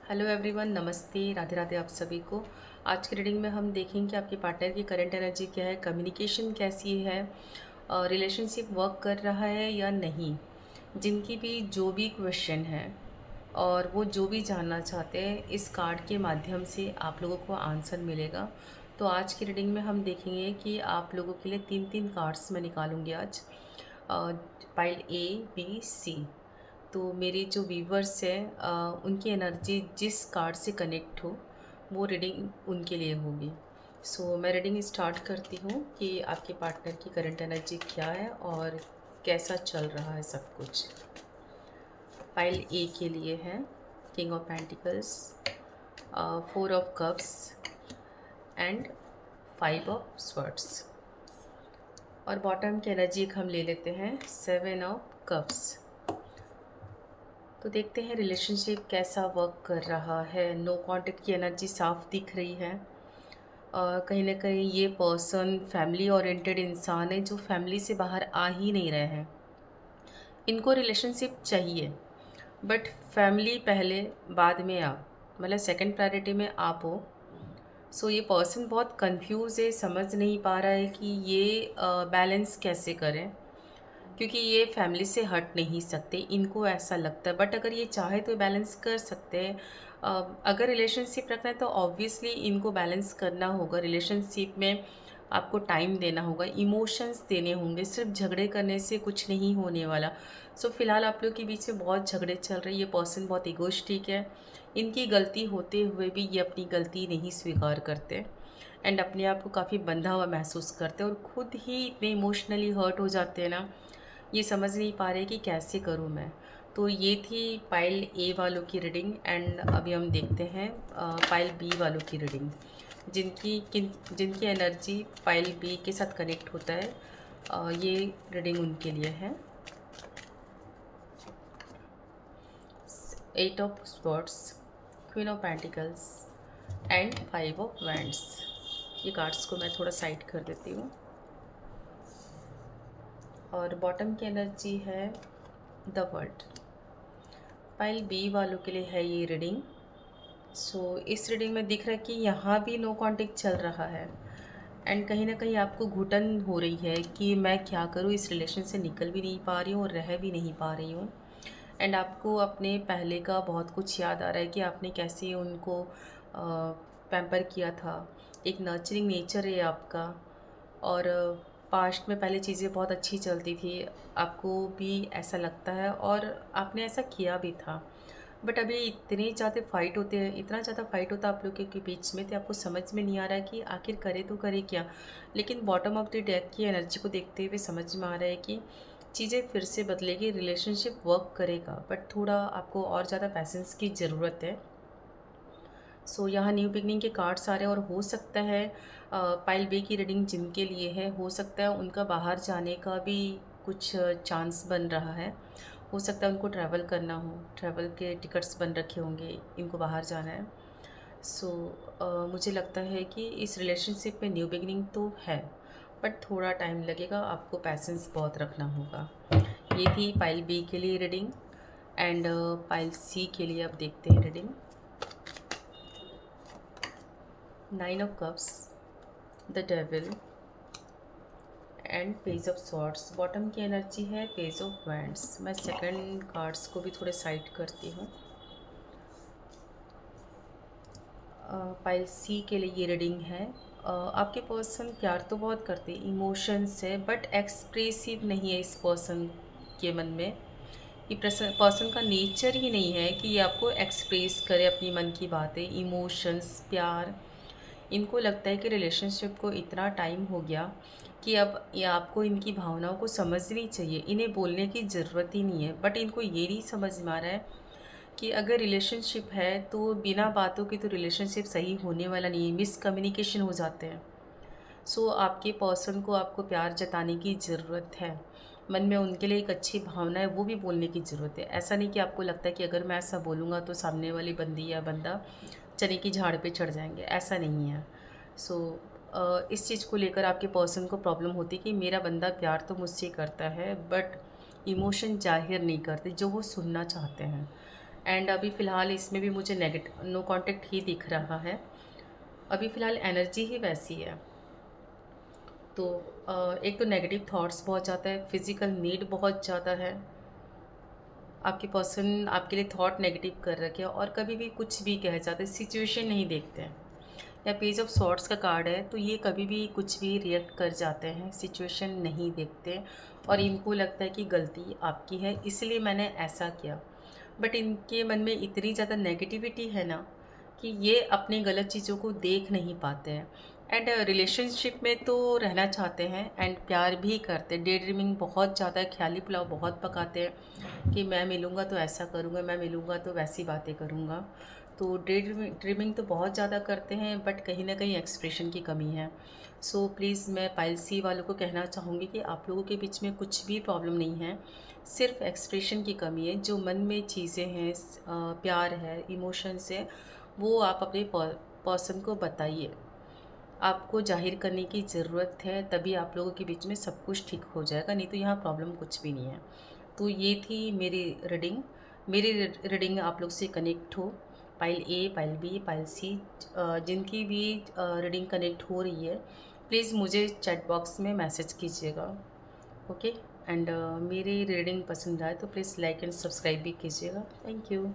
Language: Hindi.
हेलो एवरीवन, नमस्ते, राधे राधे आप सभी को। आज की रीडिंग में हम देखेंगे कि आपके पार्टनर की करंट एनर्जी क्या है, कम्युनिकेशन कैसी है, रिलेशनशिप वर्क कर रहा है या नहीं। जिनकी भी जो भी क्वेश्चन है और वो जो भी जानना चाहते हैं, इस कार्ड के माध्यम से आप लोगों को आंसर मिलेगा। तो आज की रीडिंग में हम देखेंगे कि आप लोगों के लिए तीन तीन कार्ड्स मैं निकालूंगी आज, पाइल ए बी सी। तो मेरे जो व्यूवर्स हैं, उनकी एनर्जी जिस कार्ड से कनेक्ट हो वो रीडिंग उनके लिए होगी। सो मैं रीडिंग स्टार्ट करती हूँ कि आपके पार्टनर की करंट एनर्जी क्या है और कैसा चल रहा है सब कुछ। फाइल ए के लिए है king of pentacles, four of cups and five of swords. और बॉटम की एनर्जी एक हम ले लेते हैं, सेवन ऑफ कप्स। तो देखते हैं रिलेशनशिप कैसा वर्क कर रहा है। नो कांटेक्ट की एनर्जी साफ दिख रही है। कहीं ना कहीं ये पर्सन फैमिली ओरिएंटेड इंसान है जो फैमिली से बाहर आ ही नहीं रहे हैं। इनको रिलेशनशिप चाहिए बट फैमिली पहले, बाद में आप, मतलब सेकंड प्रायोरिटी में आप हो। सो ये पर्सन बहुत कंफ्यूज है, समझ नहीं पा रहा है कि ये बैलेंस कैसे करें, क्योंकि ये फैमिली से हट नहीं सकते, इनको ऐसा लगता है। बट अगर ये चाहे तो बैलेंस कर सकते हैं। अगर रिलेशनशिप रखना है तो ऑब्वियसली इनको बैलेंस करना होगा। रिलेशनशिप में आपको टाइम देना होगा, इमोशंस देने होंगे। सिर्फ झगड़े करने से कुछ नहीं होने वाला। सो फिलहाल आप लोग के बीच में बहुत झगड़े चल रहे हैं। ये पर्सन बहुत इगोइस्टिक है। इनकी गलती होते हुए भी ये अपनी गलती नहीं स्वीकार करते एंड अपने आप को काफ़ी बंधा हुआ महसूस करते हैं और खुद ही इतने इमोशनली हर्ट हो जाते हैं ना, ये समझ नहीं पा रहे कि कैसे करूँ मैं। तो ये थी पाइल ए वालों की रीडिंग एंड अभी हम देखते हैं पाइल बी वालों की रीडिंग, जिनकी एनर्जी पाइल बी के साथ कनेक्ट होता है। ये रीडिंग उनके लिए है। Eight of swords, queen of pentacles and five of wands. ये कार्ड्स को मैं थोड़ा साइड कर देती हूँ। और बॉटम की एनर्जी है द वर्ल्ड। पाइल बी वालों के लिए है ये रीडिंग। सो इस रीडिंग में दिख रहा है कि यहाँ भी नो कांटेक्ट चल रहा है एंड कहीं ना कहीं आपको घुटन हो रही है कि मैं क्या करूँ, इस रिलेशन से निकल भी नहीं पा रही हूँ और रह भी नहीं पा रही हूँ। एंड आपको अपने पहले का बहुत कुछ याद आ रहा है कि आपने कैसे उनको पैम्पर किया था। एक नर्चरिंग नेचर है आपका और पास्ट में पहले चीज़ें बहुत अच्छी चलती थी, आपको भी ऐसा लगता है और आपने ऐसा किया भी था। बट अभी इतने ज़्यादा फाइट होते हैं, इतना ज़्यादा फाइट होता है आप लोगों के बीच में, तो आपको समझ में नहीं आ रहा है कि आखिर करे तो करे क्या। लेकिन बॉटम ऑफ द डेक की एनर्जी को देखते हुए समझ में आ रहा है कि चीज़ें फिर से बदलेगी, रिलेशनशिप वर्क करेगा, बट थोड़ा आपको और ज़्यादा पैसेंस की ज़रूरत है। सो यहाँ न्यू बिगनिंग के कार्ड्स आ रहे हैं और हो सकता है पाइल बे की रीडिंग जिनके लिए है, हो सकता है उनका बाहर जाने का भी कुछ चांस बन रहा है। हो सकता है उनको ट्रैवल करना हो, ट्रैवल के टिकट्स बन रखे होंगे, इनको बाहर जाना है। सो मुझे लगता है कि इस रिलेशनशिप में न्यू बिगनिंग तो है बट थोड़ा टाइम लगेगा, आपको पैसेंस बहुत रखना होगा। ये थी पाइल बी के लिए रीडिंग एंड पाइल सी के लिए अब देखते हैं reading. Nine of cups, the devil and page of swords. Bottom की एनर्जी है पेज ऑफ वैंड्स। मैं सेकंड कार्ड्स को भी थोड़े साइड करती हूँ। पाइल सी के लिए ये रीडिंग है। आपके पर्सन प्यार तो बहुत करते, इमोशंस है बट एक्सप्रेसिव नहीं है इस पर्सन के मन में। ये पर्सन का नेचर ही नहीं है कि ये आपको एक्सप्रेस करे अपनी मन की बातें, इमोशंस, प्यार। इनको लगता है कि रिलेशनशिप को इतना टाइम हो गया कि अब ये आपको इनकी भावनाओं को समझनी चाहिए, इन्हें बोलने की ज़रूरत ही नहीं है। बट इनको ये नहीं समझ में आ रहा है कि अगर रिलेशनशिप है तो बिना बातों के तो रिलेशनशिप सही होने वाला नहीं है, मिसकम्युनिकेशन हो जाते हैं। सो आपके पर्सन को आपको प्यार जताने की ज़रूरत है, मन में उनके लिए एक अच्छी भावना है, वो भी बोलने की ज़रूरत है। ऐसा नहीं कि आपको लगता है कि अगर मैं ऐसा बोलूँगा तो सामने वाली बंदी या बंदा चने की झाड़ पे चढ़ जाएंगे, ऐसा नहीं है। सो इस चीज़ को लेकर आपके पर्सन को प्रॉब्लम होती है कि मेरा बंदा प्यार तो मुझसे करता है बट इमोशन जाहिर नहीं करते जो वो सुनना चाहते हैं। एंड अभी फ़िलहाल इसमें भी मुझे नो कांटेक्ट ही दिख रहा है। अभी फ़िलहाल एनर्जी ही वैसी है। तो एक तो नेगेटिव थॉट्स बहुत ज़्यादा है, फिज़िकल नीड बहुत ज़्यादा है। आपके पर्सन आपके लिए थॉट नेगेटिव कर रखे हैं और कभी भी कुछ भी कह जाते हैं, सिचुएशन नहीं देखते हैं। या पेज ऑफ सॉर्ट्स का कार्ड है, तो ये कभी भी कुछ भी रिएक्ट कर जाते हैं, सिचुएशन नहीं देखते और इनको लगता है कि गलती आपकी है, इसलिए मैंने ऐसा किया। बट इनके मन में इतनी ज़्यादा नेगेटिविटी है ना कि ये अपनी गलत चीज़ों को देख नहीं पाते हैं। एंड रिलेशनशिप में तो रहना चाहते हैं एंड प्यार भी करते हैं। डे ड्रीमिंग बहुत ज़्यादा, ख्याली पुलाव बहुत पकाते हैं कि मैं मिलूँगा तो ऐसा करूँगा, मैं मिलूँगा तो वैसी बातें करूँगा। तो डे ड्रीमिंग तो बहुत ज़्यादा करते हैं, बट कहीं ना कहीं एक्सप्रेशन की कमी है। सो प्लीज़ मैं पाइल सी वालों को कहना चाहूँगी कि आप लोगों के बीच में कुछ भी प्रॉब्लम नहीं है, सिर्फ एक्सप्रेशन की कमी है। जो मन में चीज़ें हैं, प्यार है, इमोशंस है, वो आप अपने पर्सन को बताइए। आपको ज़ाहिर करने की ज़रूरत है, तभी आप लोगों के बीच में सब कुछ ठीक हो जाएगा, नहीं तो यहाँ प्रॉब्लम कुछ भी नहीं है। तो ये थी मेरी रीडिंग। मेरी रीडिंग आप लोग से कनेक्ट हो, पाइल ए, पाइल बी, पाइल सी, जिनकी भी रीडिंग कनेक्ट हो रही है, प्लीज़ मुझे चैट बॉक्स में मैसेज कीजिएगा। ओके। एंड मेरी रीडिंग पसंद आए तो प्लीज़ लाइक एंड सब्सक्राइब भी कीजिएगा। Thank you.